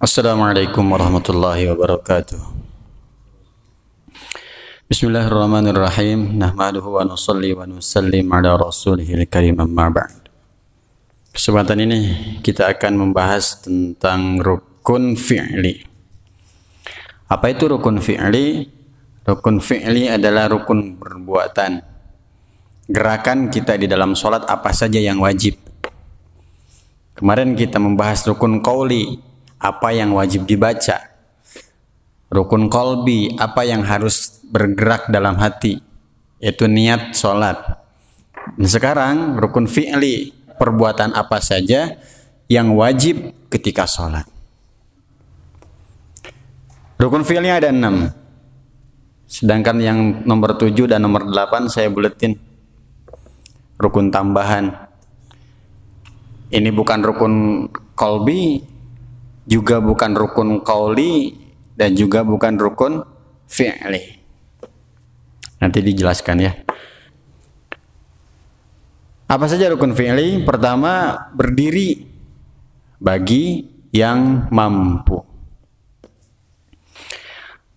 Assalamualaikum warahmatullahi wabarakatuh. Bismillahirrahmanirrahim. Nahmaduhu wa nusalli wa nusallim ala rasulihil karim, amma ba'd. Kesempatan ini kita akan membahas tentang rukun fi'li. Apa itu rukun fi'li? Rukun fi'li adalah rukun perbuatan. Gerakan kita di dalam sholat apa saja yang wajib. Kemarin kita membahas rukun qauli, apa yang wajib dibaca. Rukun qalbi, apa yang harus bergerak dalam hati, yaitu niat sholat. Dan sekarang rukun fi'li, perbuatan apa saja yang wajib ketika sholat. Rukun fi'li ada 6, sedangkan yang nomor 7 dan nomor 8 saya buletin rukun tambahan. Ini bukan rukun qalbi, juga bukan rukun qauli, dan juga bukan rukun fi'li. Nanti dijelaskan ya. Apa saja rukun fi'li? Pertama, berdiri bagi yang mampu.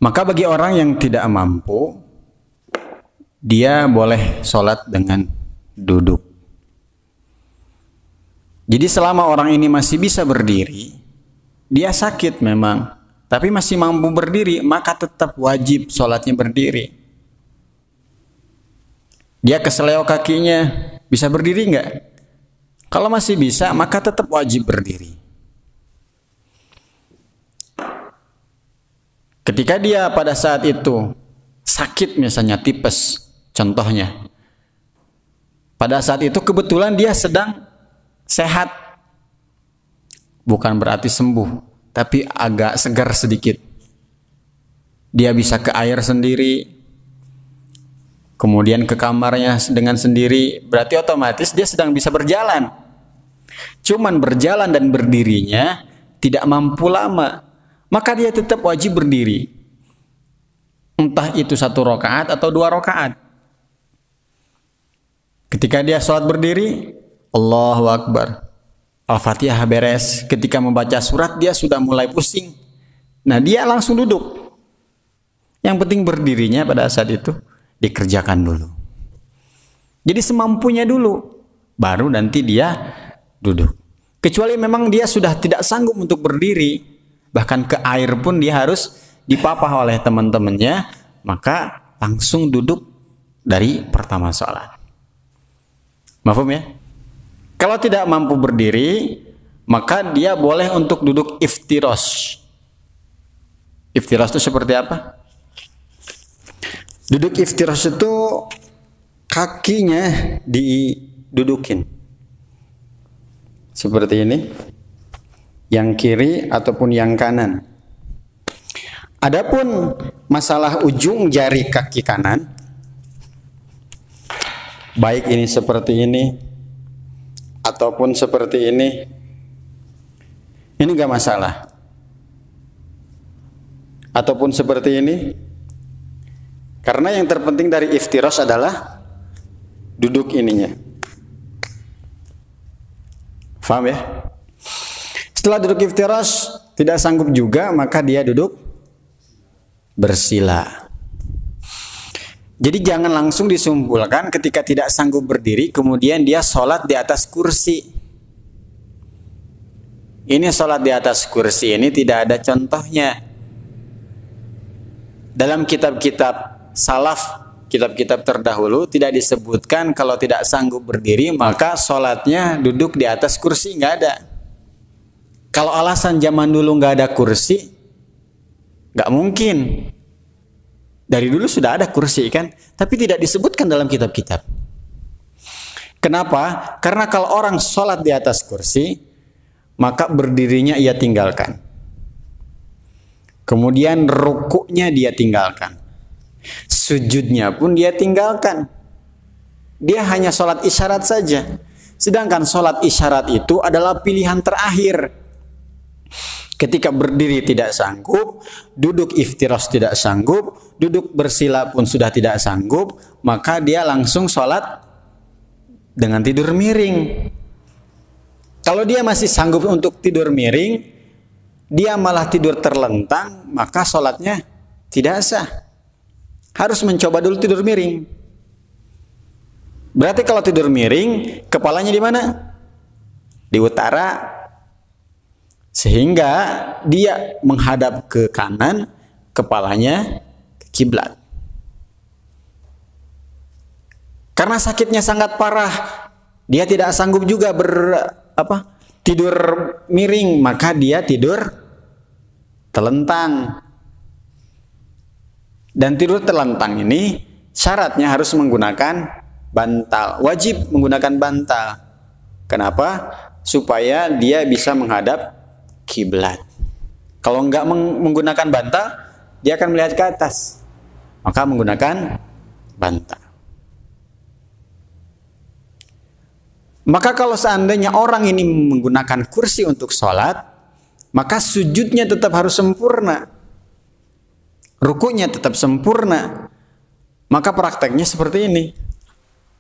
Maka bagi orang yang tidak mampu, dia boleh sholat dengan duduk. Jadi selama orang ini masih bisa berdiri, dia sakit memang, tapi masih mampu berdiri, maka tetap wajib sholatnya berdiri. Dia keseleo kakinya, bisa berdiri nggak? Kalau masih bisa, maka tetap wajib berdiri. Ketika dia pada saat itu sakit, misalnya tipes, contohnya, pada saat itu kebetulan dia sedang sehat, bukan berarti sembuh, tapi agak segar sedikit. Dia bisa ke air sendiri, kemudian ke kamarnya dengan sendiri, berarti otomatis dia sedang bisa berjalan. Cuman berjalan dan berdirinya tidak mampu lama, maka dia tetap wajib berdiri. Entah itu 1 rakaat atau 2 rakaat. Ketika dia sholat berdiri, Allahu Akbar, Al-Fatihah beres, ketika membaca surat dia sudah mulai pusing. Nah, dia langsung duduk. Yang penting berdirinya pada saat itu dikerjakan dulu. Jadi semampunya dulu, baru nanti dia duduk. Kecuali memang dia sudah tidak sanggup untuk berdiri, bahkan ke air pun dia harus dipapah oleh teman-temannya, maka langsung duduk dari pertama sholat. Mafhum ya? Kalau tidak mampu berdiri, maka dia boleh untuk duduk iftirosh. Iftirosh itu seperti apa? Duduk iftirosh itu kakinya didudukin seperti ini, yang kiri ataupun yang kanan. Adapun masalah ujung jari kaki kanan, baik ini seperti ini ataupun seperti ini gak masalah. Ataupun seperti ini, karena yang terpenting dari iftirosh adalah duduk ininya. Faham ya? Setelah duduk iftirosh tidak sanggup juga, maka dia duduk bersila. Jadi jangan langsung disimpulkan ketika tidak sanggup berdiri, kemudian dia sholat di atas kursi. Ini sholat di atas kursi ini tidak ada contohnya. Dalam kitab-kitab salaf, kitab-kitab terdahulu tidak disebutkan kalau tidak sanggup berdiri, maka sholatnya duduk di atas kursi, nggak ada. Kalau alasan zaman dulu nggak ada kursi, nggak mungkin. Dari dulu sudah ada kursi kan, tapi tidak disebutkan dalam kitab-kitab. Kenapa? Karena kalau orang sholat di atas kursi, maka berdirinya ia tinggalkan. Kemudian rukuknya dia tinggalkan. Sujudnya pun dia tinggalkan. Dia hanya sholat isyarat saja. Sedangkan sholat isyarat itu adalah pilihan terakhir. Ketika berdiri tidak sanggup, duduk iftirosh tidak sanggup, duduk bersila pun sudah tidak sanggup, maka dia langsung sholat dengan tidur miring. Kalau dia masih sanggup untuk tidur miring, dia malah tidur terlentang, maka sholatnya tidak sah. Harus mencoba dulu tidur miring. Berarti kalau tidur miring, kepalanya di mana? Di utara. Sehingga dia menghadap ke kanan, kepalanya ke kiblat. Karena sakitnya sangat parah, dia tidak sanggup juga tidur miring, maka dia tidur telentang. Dan tidur telentang ini syaratnya harus menggunakan bantal. Wajib menggunakan bantal. Kenapa? Supaya dia bisa menghadap kiblat. Kalau enggak menggunakan bantal, dia akan melihat ke atas. Maka menggunakan bantal. Maka kalau seandainya orang ini menggunakan kursi untuk sholat, maka sujudnya tetap harus sempurna. Rukunya tetap sempurna. Maka prakteknya seperti ini.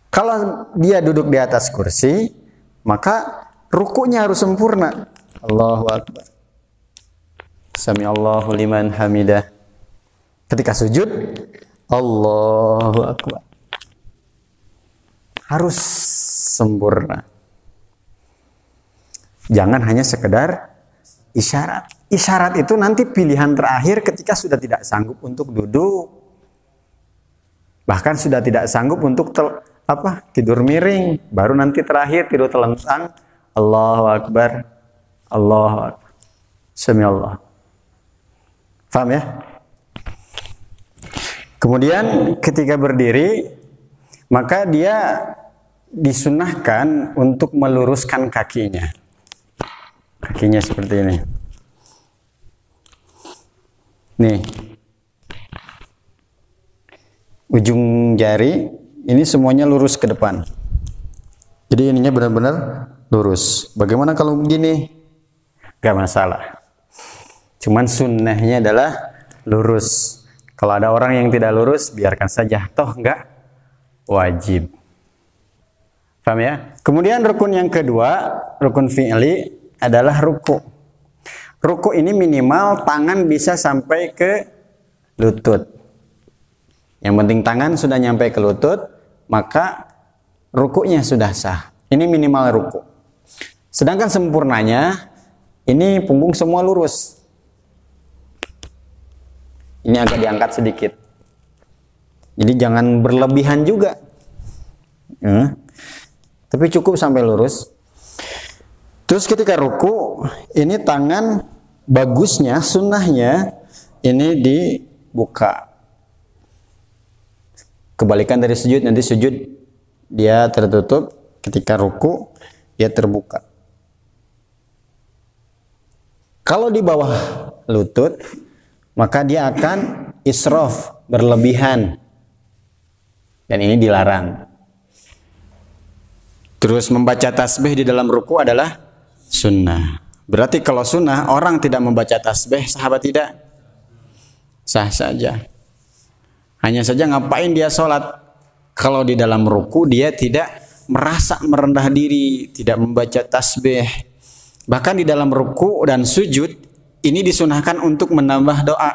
Kalau dia duduk di atas kursi, maka rukunya harus sempurna. Allahu Akbar. Sami Allahu liman hamidah. Ketika sujud, Allahu Akbar. Harus sempurna. Jangan hanya sekedar isyarat. Isyarat itu nanti pilihan terakhir ketika sudah tidak sanggup untuk duduk. Bahkan sudah tidak sanggup untuk tidur miring. Baru nanti terakhir tidur telentang. Allahu Akbar. Allahu Akbar. Sami Allah. Paham ya? Kemudian ketika berdiri, maka dia disunahkan untuk meluruskan kakinya. Kakinya seperti ini. Nih. Ujung jari ini semuanya lurus ke depan. Jadi ininya benar-benar lurus. Bagaimana kalau begini? Gak masalah. Cuman sunnahnya adalah lurus. Kalau ada orang yang tidak lurus, biarkan saja. Toh enggak wajib. Paham ya? Kemudian rukun yang kedua, rukun fi'li adalah ruku. Ruku ini minimal tangan bisa sampai ke lutut. Yang penting tangan sudah nyampe ke lutut, maka rukunya sudah sah. Ini minimal ruku. Sedangkan sempurnanya, ini punggung semua lurus. Ini agak diangkat sedikit. Jadi jangan berlebihan juga. Tapi cukup sampai lurus. Terus ketika ruku, ini tangan bagusnya, sunnahnya, ini dibuka. Kebalikan dari sujud, nanti sujud dia tertutup, ketika ruku dia terbuka. Kalau di bawah lutut, maka dia akan israf, berlebihan. Dan ini dilarang. Terus membaca tasbih di dalam ruku adalah sunnah. Berarti kalau sunnah, orang tidak membaca tasbih, sahabat tidak? Sah saja. Hanya saja ngapain dia sholat? Kalau di dalam ruku dia tidak merasa merendah diri, tidak membaca tasbih. Bahkan di dalam ruku dan sujud, ini disunahkan untuk menambah doa.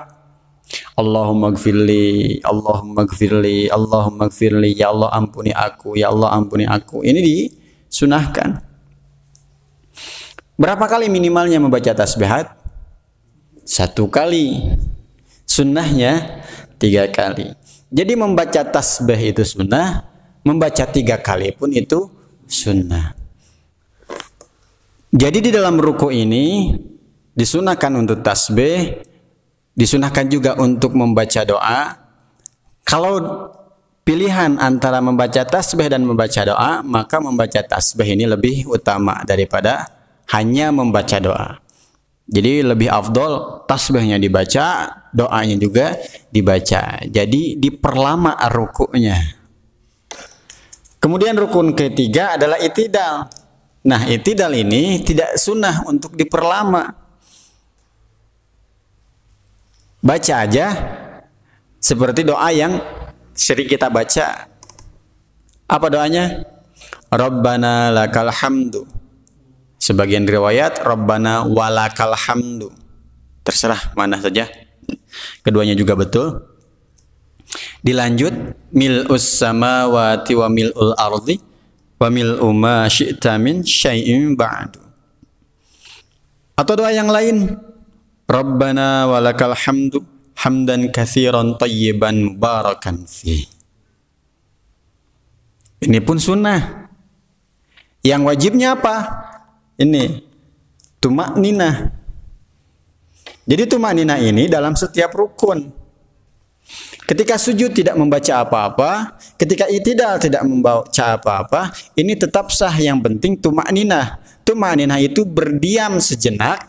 Allahumma gfirli, Allahumma gfirli, Allahumma gfirli, ya Allah ampuni aku, ya Allah ampuni aku. Ini disunahkan. Berapa kali minimalnya membaca tasbihat? 1 kali. Sunnahnya 3 kali. Jadi membaca tasbih itu sunnah, membaca 3 kali pun itu sunnah. Jadi di dalam ruku ini disunahkan untuk tasbih, disunahkan juga untuk membaca doa. Kalau pilihan antara membaca tasbih dan membaca doa, maka membaca tasbih ini lebih utama daripada hanya membaca doa. Jadi lebih afdol tasbihnya dibaca, doanya juga dibaca. Jadi diperlama rukunya. Kemudian rukun ketiga adalah i'tidal. Nah, i'tidal ini tidak sunnah untuk diperlama. Baca aja seperti doa yang sering kita baca. Apa doanya? Rabbana lakal hamdu. Sebagian riwayat Rabbana walakal hamdu. terserah mana saja. Keduanya juga betul. Dilanjut, mil'us samawati wa mil'ul ardi wa mil'u ma syi'ta min syai'in ba'du. Atau doa yang lain, Rabbana walakal hamdu hamdan katsiran tayyiban mubarakan fi. Ini pun sunnah. Yang wajibnya apa? Ini tumakninah. Jadi tumakninah ini dalam setiap rukun. Ketika sujud tidak membaca apa-apa, ketika i'tidal tidak membaca apa-apa, ini tetap sah. Yang penting tumakninah. Tumakninah itu berdiam sejenak,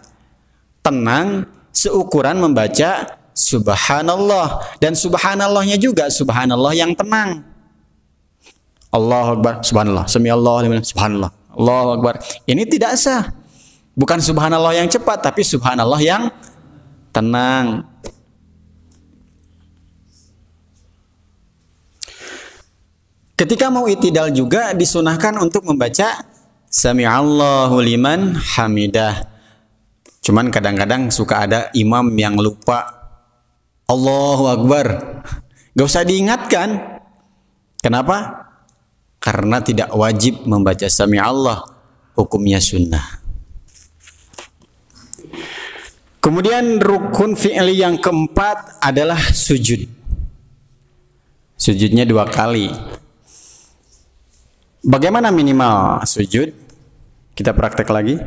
tenang, seukuran membaca subhanallah. Dan subhanallahnya juga subhanallah yang tenang. Allahu Akbar, subhanallah, samiallahu liman, subhanallah, Allahu Akbar. Ini tidak sah. Bukan subhanallah yang cepat, tapi subhanallah yang tenang. Ketika mau i'tidal juga disunahkan untuk membaca sami'allahu liman hamidah. Cuman kadang-kadang suka ada imam yang lupa Allahu Akbar. Gak usah diingatkan. Kenapa? Karena tidak wajib membaca sami'allah, hukumnya sunnah. Kemudian rukun fi'li yang keempat adalah sujud. Sujudnya 2 kali. Bagaimana minimal sujud? Kita praktek lagi.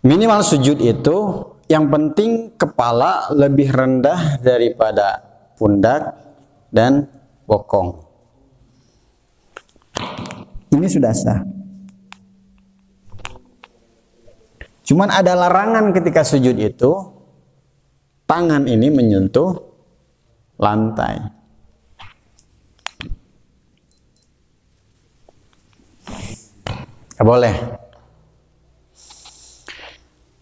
Minimal sujud itu yang penting kepala lebih rendah daripada pundak dan bokong. Ini sudah sah. Cuman ada larangan ketika sujud itu, tangan ini menyentuh lantai. Boleh.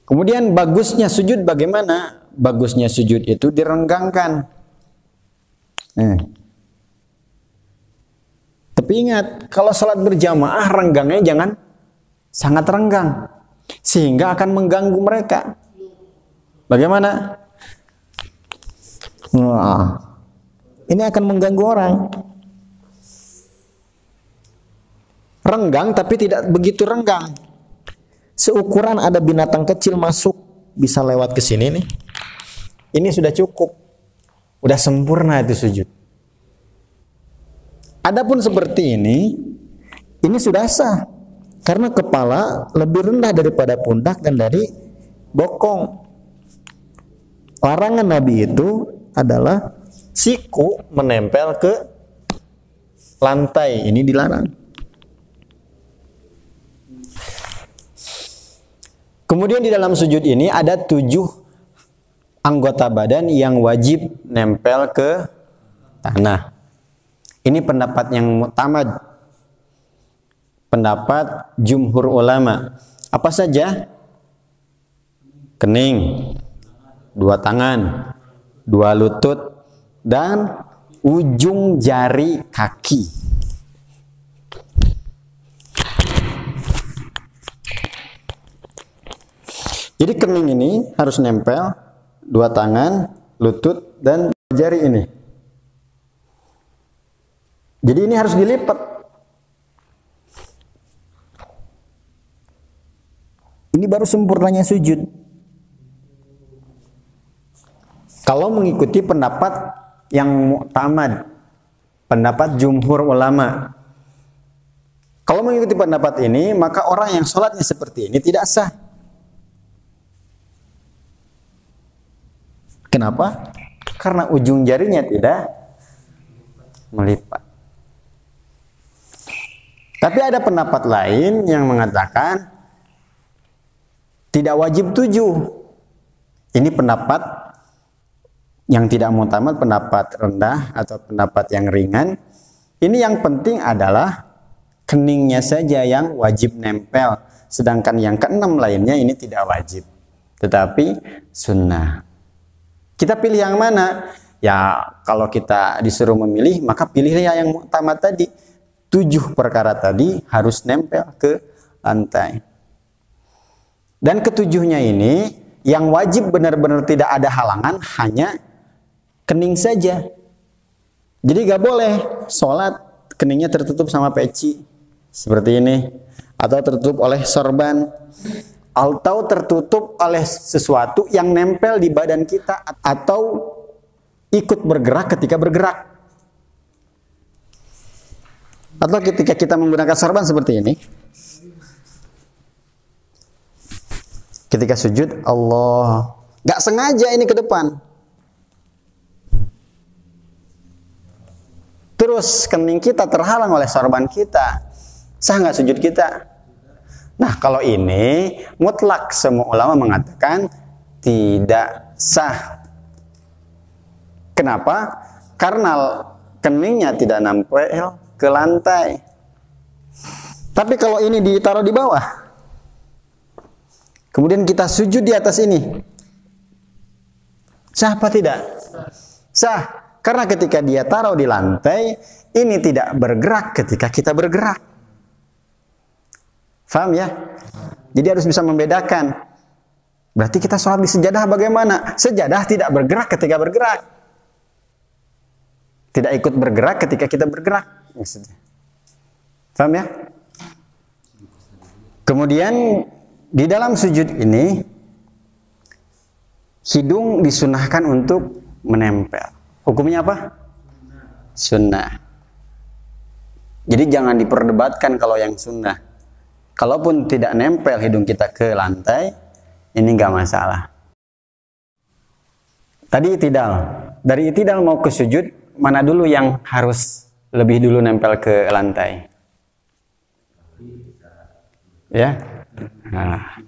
Kemudian bagusnya sujud bagaimana? Bagusnya sujud itu direnggangkan. Tapi ingat, kalau sholat berjamaah renggangnya jangan sangat renggang, sehingga akan mengganggu mereka. Bagaimana? Wah, ini akan mengganggu orang. Renggang tapi tidak begitu renggang. Seukuran ada binatang kecil masuk bisa lewat ke sini nih. Ini sudah cukup. Udah sempurna itu sujud. Adapun seperti ini sudah sah. Karena kepala lebih rendah daripada pundak dan dari bokong. Larangan Nabi itu adalah siku menempel ke lantai. Ini dilarang. Kemudian di dalam sujud ini ada 7 anggota badan yang wajib nempel ke tanah. Ini pendapat yang mu'tamad. Pendapat jumhur ulama. Apa saja? Kening, 2 tangan, 2 lutut, dan ujung jari kaki. Jadi kening ini harus nempel 2 tangan, lutut, dan jari ini. Jadi ini harus dilipat. Ini baru sempurnanya sujud. Kalau mengikuti pendapat yang mu'tamad, pendapat jumhur ulama. Kalau mengikuti pendapat ini, maka orang yang sholatnya seperti ini tidak sah. Kenapa? Karena ujung jarinya tidak melipat. Tapi ada pendapat lain yang mengatakan tidak wajib 7. Ini pendapat yang tidak mu'tamad, pendapat rendah atau pendapat yang ringan. Ini yang penting adalah keningnya saja yang wajib nempel. Sedangkan yang ke-6 lainnya ini tidak wajib. Tetapi sunnah. Kita pilih yang mana? Ya, kalau kita disuruh memilih, maka pilihlah yang mu'tamad tadi. 7 perkara tadi harus nempel ke lantai. Dan ketujuhnya ini, yang wajib benar-benar tidak ada halangan, hanya kening saja. Jadi gak boleh sholat keningnya tertutup sama peci seperti ini, atau tertutup oleh sorban, atau tertutup oleh sesuatu yang nempel di badan kita, atau ikut bergerak ketika bergerak. Atau ketika kita menggunakan sorban seperti ini, ketika sujud, Allah, gak sengaja ini ke depan, terus kening kita terhalang oleh sorban kita, sah nggak sujud kita? Nah, kalau ini mutlak semua ulama mengatakan tidak sah. Kenapa? Karena keningnya tidak nempel ke lantai. Tapi kalau ini ditaruh di bawah, kemudian kita sujud di atas ini, sah apa tidak? Sah. Karena ketika dia taruh di lantai, ini tidak bergerak ketika kita bergerak. Faham ya? Jadi harus bisa membedakan. Berarti kita sholat di sejadah bagaimana? Sejadah tidak bergerak ketika bergerak. Tidak ikut bergerak ketika kita bergerak. Faham ya? Kemudian di dalam sujud ini, hidung disunahkan untuk menempel. Hukumnya apa? Sunnah. Jadi jangan diperdebatkan kalau yang sunnah. Kalaupun tidak nempel hidung kita ke lantai, ini nggak masalah. Tadi itidal. Dari itidal mau ke sujud, mana dulu yang harus lebih dulu nempel ke lantai? Ya. Nah.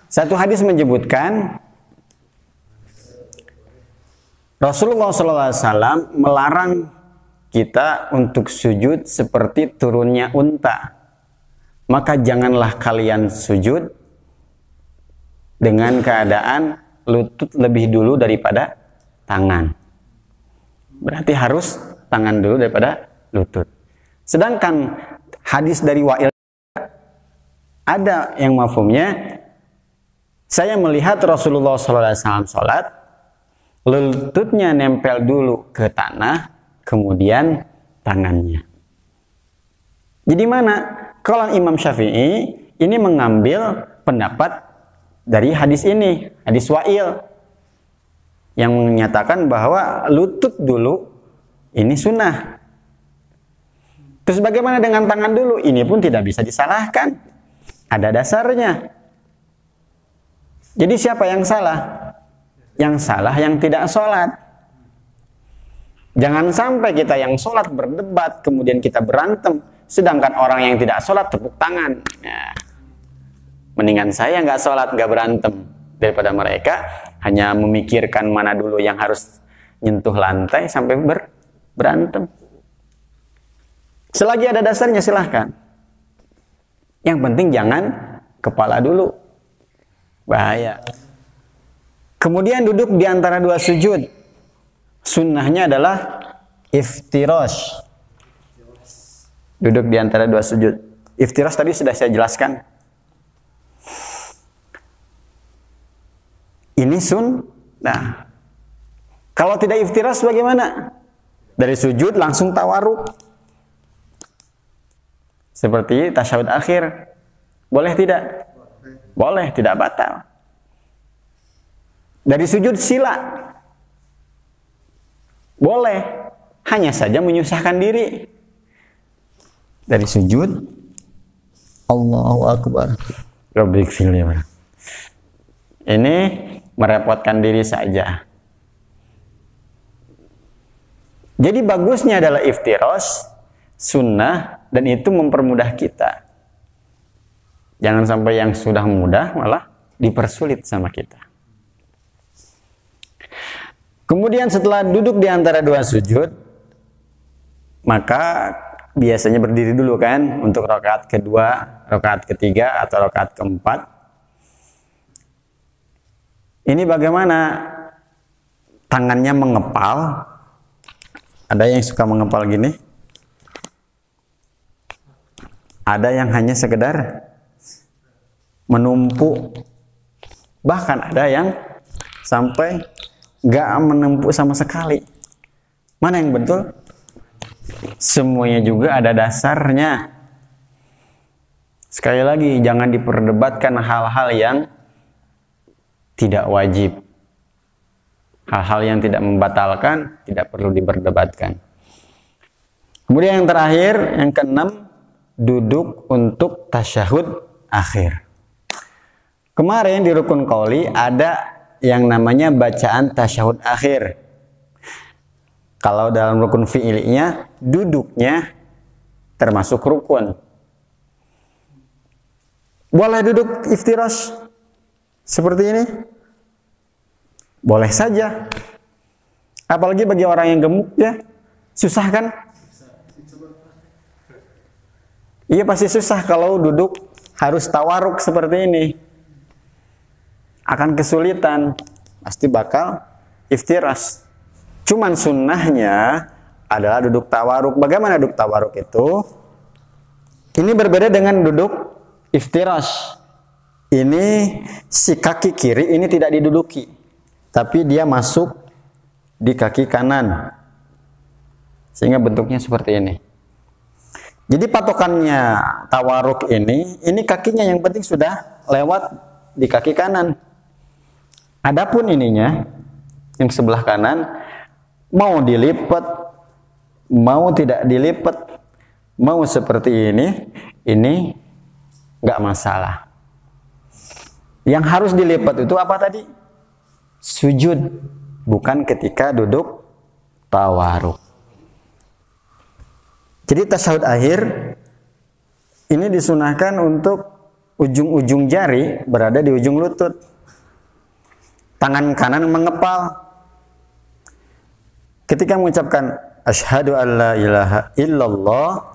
Satu hadis menyebutkan Rasulullah SAW melarang kita untuk sujud seperti turunnya unta. Maka janganlah kalian sujud dengan keadaan lutut lebih dulu daripada tangan. Berarti harus tangan dulu daripada lutut. Sedangkan hadis dari Wa'il ada yang mafhumnya, saya melihat Rasulullah SAW sholat, lututnya nempel dulu ke tanah, kemudian tangannya. Jadi mana? Kalau Imam Syafi'i ini mengambil pendapat dari hadis ini, hadis Wa'il, yang menyatakan bahwa lutut dulu ini sunnah. Terus bagaimana dengan tangan dulu? Ini pun tidak bisa disalahkan. Ada dasarnya. Jadi siapa yang salah? Yang salah yang tidak sholat. Jangan sampai kita yang sholat berdebat, kemudian kita berantem, sedangkan orang yang tidak sholat tepuk tangan. Nah, mendingan saya nggak sholat, nggak berantem, daripada mereka hanya memikirkan mana dulu yang harus nyentuh lantai sampai berantem. Selagi ada dasarnya silahkan. Yang penting jangan kepala dulu. Bahaya. Kemudian duduk di antara dua sujud. Sunnahnya adalah iftirash. Duduk di antara dua sujud. Iftirash tadi sudah saya jelaskan. Ini sunnah. Kalau tidak iftirash bagaimana? Dari sujud langsung tawarruk. Seperti tasyahud akhir. Boleh tidak? Boleh, tidak batal. Dari sujud sila. Boleh. Hanya saja menyusahkan diri. Dari sujud, Allahu Akbar. Rabbik filnya. Ini merepotkan diri saja. Jadi bagusnya adalah iftirash, sunnah, dan itu mempermudah kita. Jangan sampai yang sudah mudah malah dipersulit sama kita. Kemudian setelah duduk di antara dua sujud, maka biasanya berdiri dulu kan untuk rakaat kedua, rakaat ketiga, atau rakaat keempat. Ini bagaimana? Tangannya mengepal. Ada yang suka mengepal gini. Ada yang hanya sekedar menumpuk. Bahkan ada yang sampai nggak menumpuk sama sekali. Mana yang betul? Semuanya juga ada dasarnya. Sekali lagi, jangan diperdebatkan hal-hal yang tidak wajib. Hal-hal yang tidak membatalkan tidak perlu diperdebatkan. Kemudian yang terakhir, yang keenam, duduk untuk tasyahud akhir. Kemarin di rukun qauli ada yang namanya bacaan tasyahud akhir. Kalau dalam rukun fi'ilinya, duduknya termasuk rukun. Boleh duduk iftirash seperti ini? Boleh saja. Apalagi bagi orang yang gemuk ya, susah kan? Iya pasti susah kalau duduk harus tawaruk seperti ini. Akan kesulitan, pasti bakal iftirash. Cuman sunnahnya adalah duduk tawaruk. Bagaimana duduk tawaruk itu? Ini berbeda dengan duduk iftirash. Ini si kaki kiri ini tidak diduduki, tapi dia masuk di kaki kanan. Sehingga bentuknya seperti ini. Jadi patokannya tawaruk ini kakinya yang penting sudah lewat di kaki kanan. Adapun ininya yang sebelah kanan mau dilipat, mau tidak dilipat, mau seperti ini nggak masalah. Yang harus dilipat itu apa tadi? Sujud, bukan ketika duduk tawaruk. Jadi tasyahud akhir ini disunahkan untuk ujung-ujung jari berada di ujung lutut. Tangan kanan mengepal. Ketika mengucapkan asyhadu alla ilaha illallah,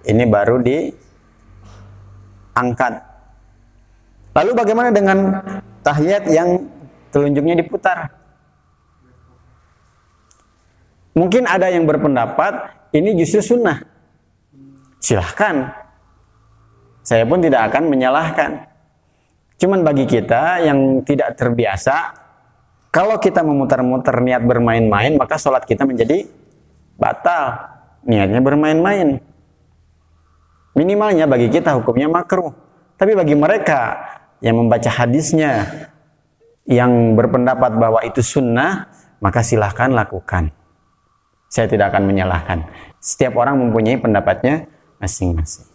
ini baru diangkat. Lalu bagaimana dengan tahiyat yang telunjuknya diputar? Mungkin ada yang berpendapat ini justru sunnah. Silahkan. Saya pun tidak akan menyalahkan. Cuman bagi kita yang tidak terbiasa, kalau kita memutar-mutar niat bermain-main, maka sholat kita menjadi batal. Niatnya bermain-main. Minimalnya bagi kita hukumnya makruh. Tapi bagi mereka yang membaca hadisnya, yang berpendapat bahwa itu sunnah, maka silahkan lakukan. Saya tidak akan menyalahkan. Setiap orang mempunyai pendapatnya masing-masing.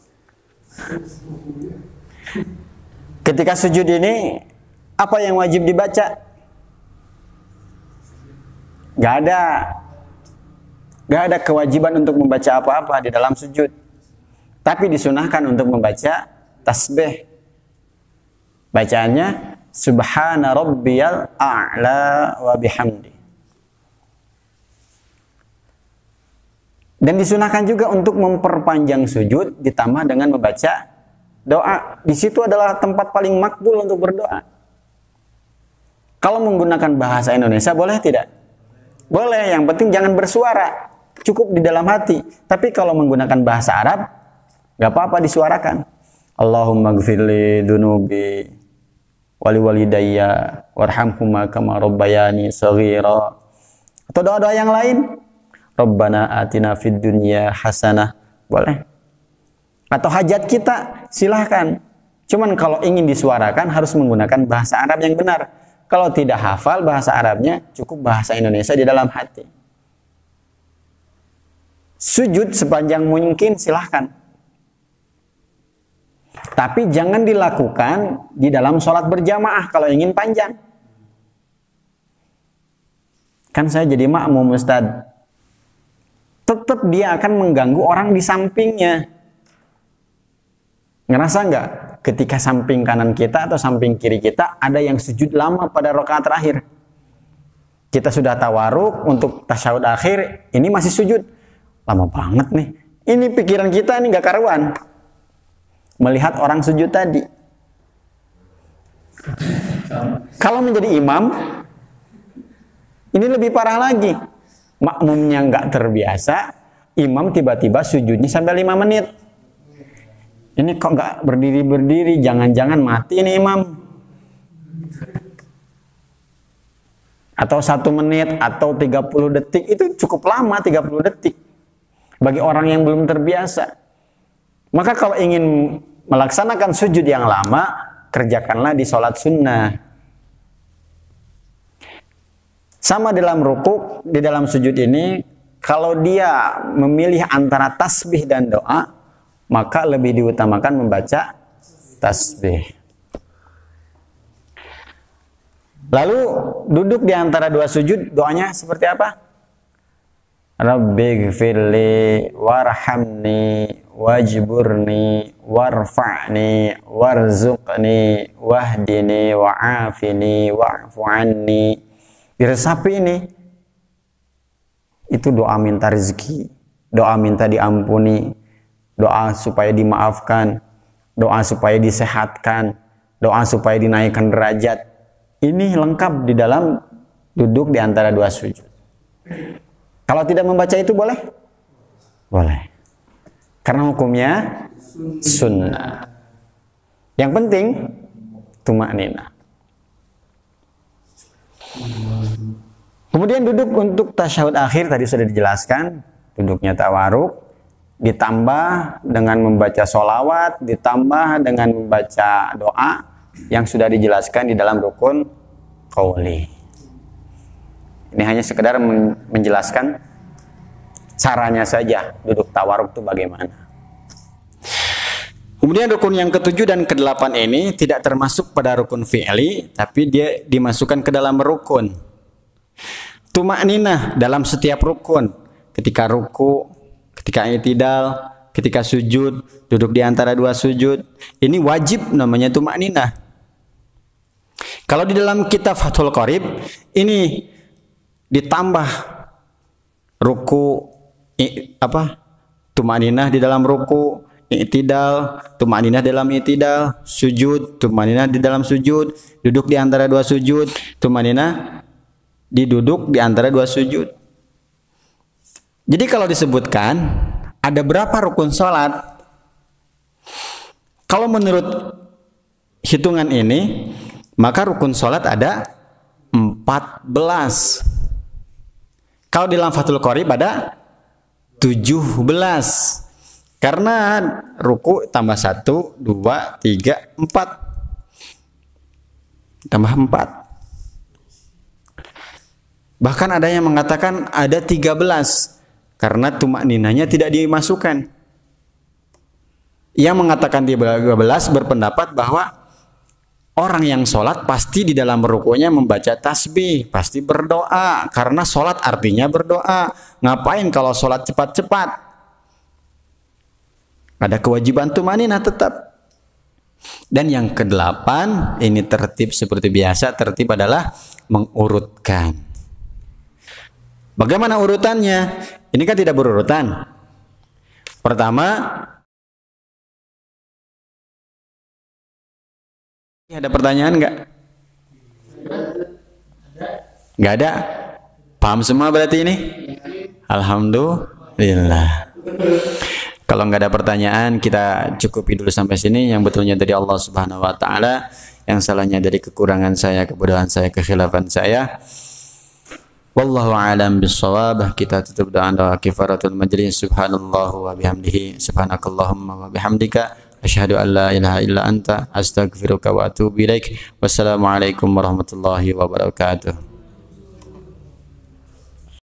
Ketika sujud ini, apa yang wajib dibaca? Gak ada kewajiban untuk membaca apa-apa di dalam sujud. Tapi disunahkan untuk membaca tasbih. Bacaannya subhana rabbiyal a'la wa bihamdi. Dan disunahkan juga untuk memperpanjang sujud ditambah dengan membaca doa. Di situ adalah tempat paling makbul untuk berdoa. Kalau menggunakan bahasa Indonesia boleh tidak? Boleh, yang penting jangan bersuara. Cukup di dalam hati. Tapi kalau menggunakan bahasa Arab, gak apa-apa disuarakan. Allahumma gfirli dunubi wali walidayya warhamhuma kama rabbayani shaghira. Atau doa-doa yang lain. Rabbana atina fid dunya hasanah. Boleh. Atau hajat kita, silahkan. Cuman kalau ingin disuarakan harus menggunakan bahasa Arab yang benar. Kalau tidak hafal bahasa Arabnya, cukup bahasa Indonesia di dalam hati. Sujud sepanjang mungkin silahkan. Tapi jangan dilakukan di dalam sholat berjamaah kalau ingin panjang. Kan saya jadi makmum Ustadz. Tetap dia akan mengganggu orang di sampingnya. Ngerasa nggak? Ketika samping kanan kita atau samping kiri kita ada yang sujud lama pada rakaat terakhir. Kita sudah tawaruk untuk tasyahud akhir, ini masih sujud. Lama banget nih. Ini pikiran kita ini nggak karuan. Melihat orang sujud tadi. Kalau menjadi imam, ini lebih parah lagi. Makmumnya nggak terbiasa, imam tiba-tiba sujudnya sampai 5 menit. Ini kok nggak berdiri-berdiri, jangan-jangan mati nih imam. Atau 1 menit, atau 30 detik, itu cukup lama 30 detik. Bagi orang yang belum terbiasa. Maka kalau ingin melaksanakan sujud yang lama, kerjakanlah di sholat sunnah. Sama dalam rukuk, di dalam sujud ini, kalau dia memilih antara tasbih dan doa, maka lebih diutamakan membaca tasbih. Lalu duduk di antara 2 sujud, doanya seperti apa? Rabbighfirli warhamni wajburni warfa'ni warzuqni wahdini wa'afini wa'fu anni. Diresapi ini. Itu doa minta rezeki, doa minta diampuni, doa supaya dimaafkan, doa supaya disehatkan, doa supaya dinaikkan derajat. Ini lengkap di dalam duduk di antara 2 sujud. Kalau tidak membaca itu boleh? Boleh. Karena hukumnya sunnah. Yang penting tumakninah. Kemudian duduk untuk tasyahud akhir tadi sudah dijelaskan. Duduknya tawaruk, ditambah dengan membaca sholawat, ditambah dengan membaca doa yang sudah dijelaskan di dalam rukun qauli. Ini hanya sekedar menjelaskan caranya saja duduk tawaruk itu bagaimana. Kemudian rukun yang ke-7 dan ke-8 ini tidak termasuk pada rukun fi'li, tapi dia dimasukkan ke dalam rukun. Tumakninah dalam setiap rukun. Ketika ruku, ketika i'tidal, ketika sujud, duduk di antara 2 sujud. Ini wajib namanya tumakninah. Kalau di dalam kitab Fathul Qorib, ini ditambah ruku, tumakninah di dalam ruku, i'tidal, tumakninah dalam i'tidal, sujud, tumakninah di dalam sujud, duduk di antara 2 sujud, tumakninah diduduk di antara 2 sujud. Jadi kalau disebutkan ada berapa rukun sholat, kalau menurut hitungan ini, maka rukun sholat ada 14. Kalau di dalam Fathul Qorib ada 17. Karena ruku tambah 1, 2, 3, 4. Tambah 4. Bahkan ada yang mengatakan ada 13. Karena tumakninahnya tidak dimasukkan. Yang mengatakan 13 berpendapat bahwa orang yang sholat pasti di dalam rukunya membaca tasbih, pasti berdoa. Karena sholat artinya berdoa. Ngapain kalau sholat cepat-cepat? Ada kewajiban tumakninah tetap. Dan yang ke-8, ini tertib seperti biasa. Tertib adalah mengurutkan. Bagaimana urutannya? Ini kan tidak berurutan. Pertama, ada pertanyaan nggak? Nggak ada? Paham semua berarti ini? Alhamdulillah. Kalau nggak ada pertanyaan, kita cukupi dulu sampai sini. Yang betulnya dari Allah Subhanahu Wa Taala, yang salahnya dari kekurangan saya, kebodohan saya, kekhilafan saya. Wallahu a'lam bissawab. Kita tutup doa kifaratul majlis. Subhanallah wa bihamdihi, subhanakallahumma wa bihamdika, asyhadu an la ilaha illa anta, astaghfiruka wa atubu ilaik. Wassalamualaikum warahmatullahi wabarakatuh.